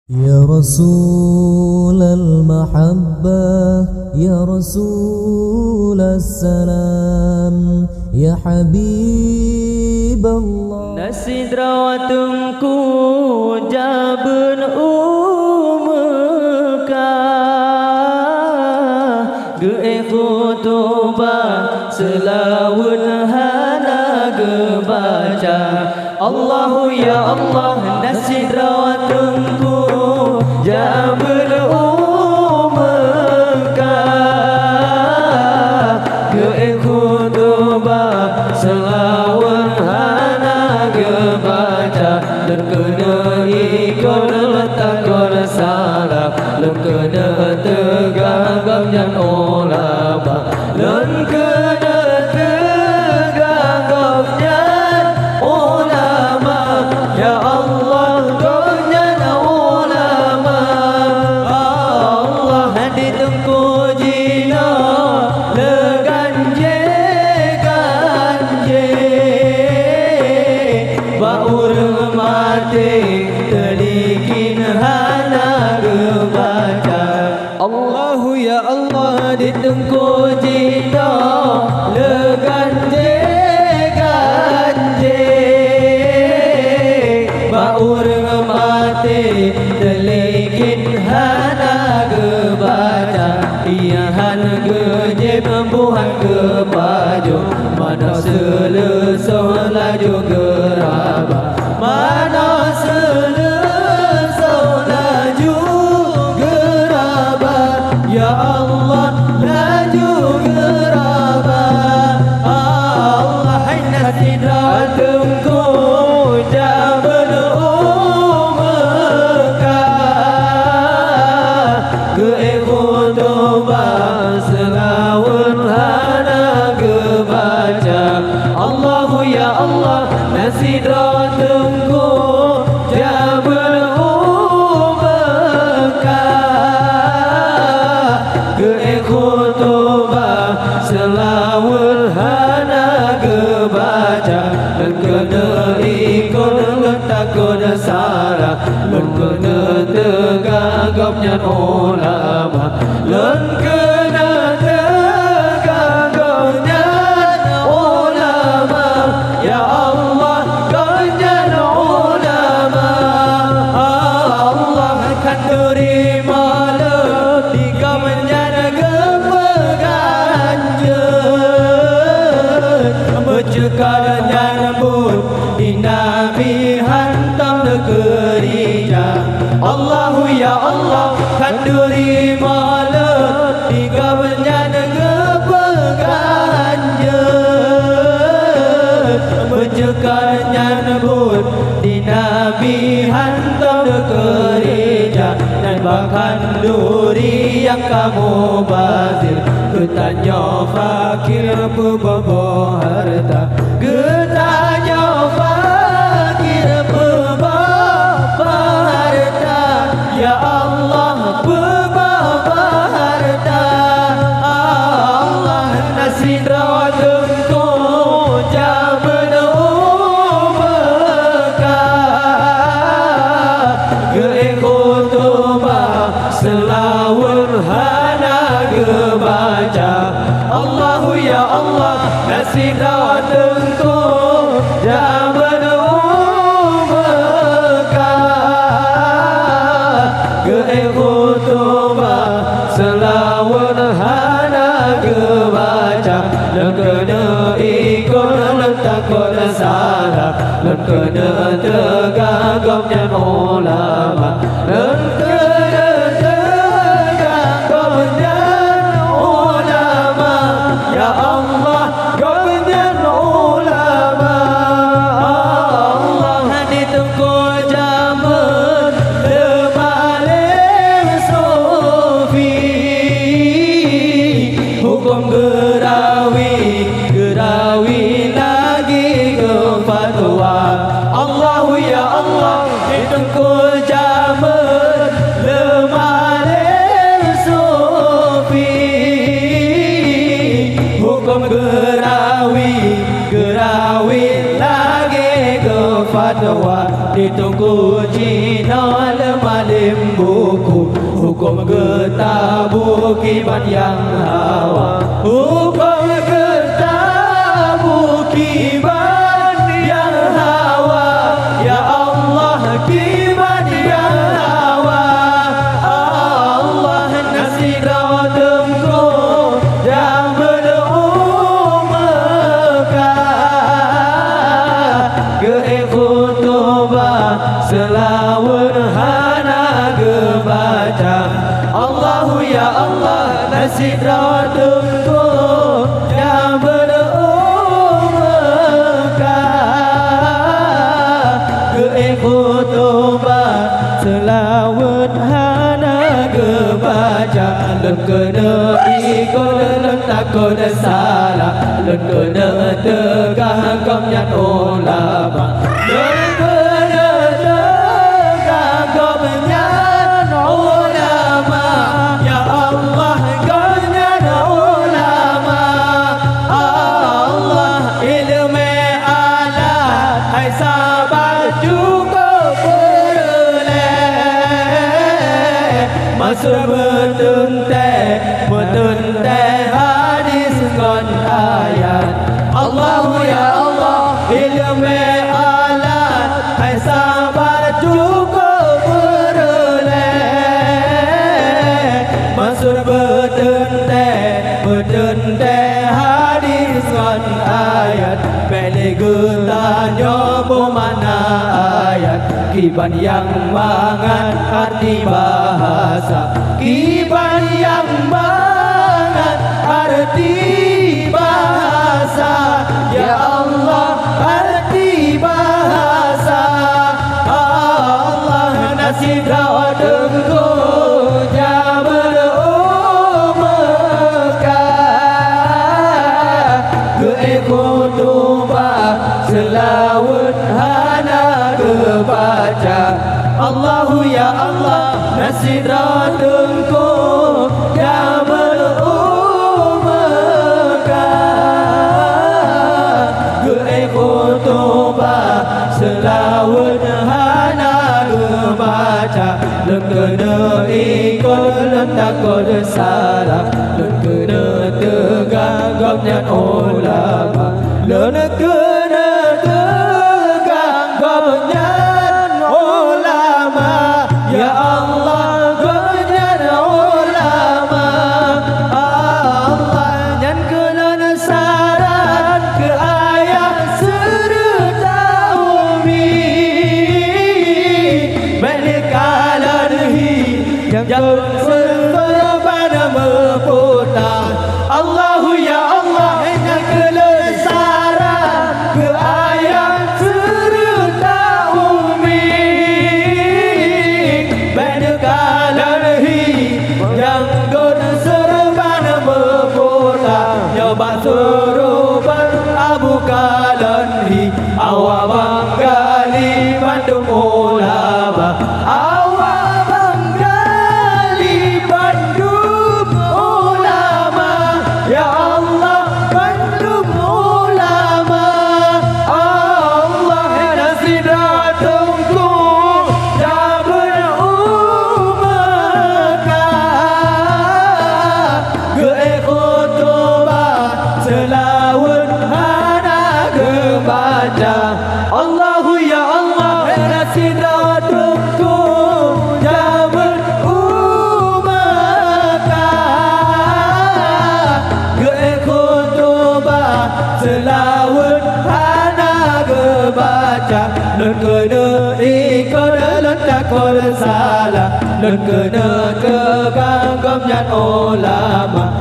يا رسول المحبة يا رسول السلام يا حبيب الله Nasidrawatungku jabun umekah Ge khutuba selawun hana gebaca Allahu ya Allah nasidrawatungku jabun umekah Ge khutuba selawun hana gebaca dan kena ikut letakkan salah dan kena tegak dan ulama dan kena tegak dan ulama ya Allah dan ulama Allah ditunggu jina leganje baur mati telikin hana gebaca Allahu ya Allah ditunggu jina leganje baur mati telikin hana gebaca ia hana geje membuat kebaju mana selesai laju geraba mana selesai laju geraba ya Allah laju geraba Allah hai nasidratungku jabal umekah ke khutuba selawun hana gebaca Allahu ya Allah nasidratungku jabal umekah ke khutuba selawun hana gebaca dan kena ikut letakkan salah dan kena tegaknya ulama dan kena tegaknya ulama ya Allah ganjar ulama Allah akan terima jika menjaga peganjut mencegah nyambut di Nabi hantam negerinya Allahu ya Allah kan terima jika menjaga peganjut mencegah nyambut di Nabi hantam negerinya dan bahkan duri yang kamu bazir ketanya fakir pebawa harta ketanya fakir pebawa harta ya Allah pebawa harta Allah nasidratungku jabal umekah ge khutuba selawun hana gebaca Allahu ya Allah nasidratungku jabal umekah ge khutuba selawun hana gebaca dan kena ikut letakkan salah dan kena tegaknya ulama dan kena tegaknya ulama ya Allah ganjar ulama Allah ditunggu jaman lemalim sufi hukum gerawi lagi ke fatwa Allahu ya Allah ditunggu jaman lemalim sufi hukum gerawi lagi ke fatwa ditunggu Cina lemale alim buku hukum ketabukiban yang hawa hukum ketabukiban yang hawa ya Allah kiban yang hawa Allah nasi rawatku yang selawat hana gebaca Allahu ya Allah nasi rawatku yang berumkah keikutubah selawat hana gebaca lekena ikut takut salah lekena tegah komnya ulama Masuk betuntai hadis kon ayat Allahu ya Allah ilmu alat hai sabar cukup beroleh Masuk betuntai hadis kon ayat beli tanya mana ayat kiban yang mangan arti bahasa kiban yang mangan arti bahasa ya Allah arti bahasa Allah nasib rawatku jabar umkah keikutubah selawat hana kebaca Allahu ya Allah nasiratku ya berumkah keikutubah selawat hana kebaca lekena ikut takut salah lekena tegak gopnya ulama lekena tegak gopnya ulama ya Allah gopnya ulama Allah yang kena saran ke ayat serta umi balik kalanhi yang serban memputar Allahu ya Allah yang kena saran ke ayat serta umi balik kalanhi yang kena serban memputar nyoba suruban Abu Kalanhi awak banggali Bandung ulama awak banggali Bandung ulama ya Allah Bandung ulama Allah nasiratku jabar umkah keikutubah selawat hana kebaca Allahu ya Allah nasiratku jabar umkah keikutubah selawat hana kebaca lekena ikut takut salah lekena kegagam ulama